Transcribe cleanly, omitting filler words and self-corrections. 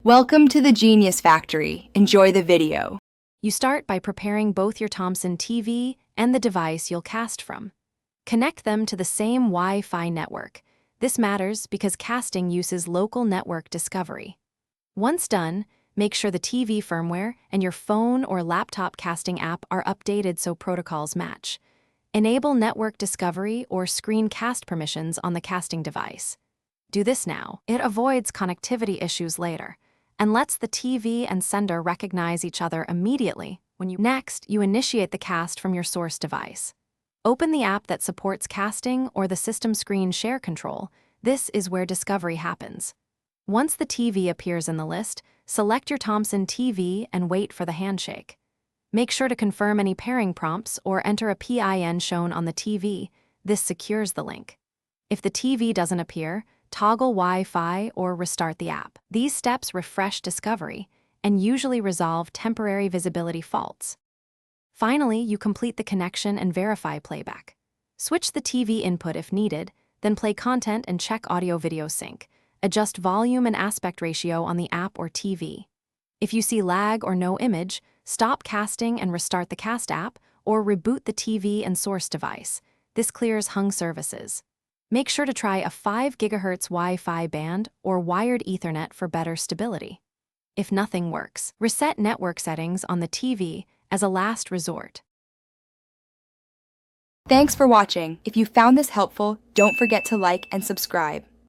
Welcome to the Genius Factory. Enjoy the video. You start by preparing both your Thomson TV and the device you'll cast from. Connect them to the same Wi-Fi network. This matters because casting uses local network discovery. Once done, make sure the TV firmware and your phone or laptop casting app are updated so protocols match. Enable network discovery or screen cast permissions on the casting device. Do this now. It avoids connectivity issues later and lets the TV and sender recognize each other immediately when you... Next, you initiate the cast from your source device. Open the app that supports casting or the system screen share control. This is where discovery happens. Once the TV appears in the list, select your Thomson TV and wait for the handshake. Make sure to confirm any pairing prompts or enter a PIN shown on the TV. This secures the link. If the TV doesn't appear, toggle Wi-Fi or restart the app. These steps refresh discovery and usually resolve temporary visibility faults. Finally, you complete the connection and verify playback. Switch the TV input if needed, then play content and check audio-video sync. Adjust volume and aspect ratio on the app or TV. If you see lag or no image, stop casting and restart the cast app or reboot the TV and source device. This clears hung services. Make sure to try a 5 GHz Wi-Fi band or wired Ethernet for better stability. If nothing works, reset network settings on the TV as a last resort. Thanks for watching. If you found this helpful, don't forget to like and subscribe.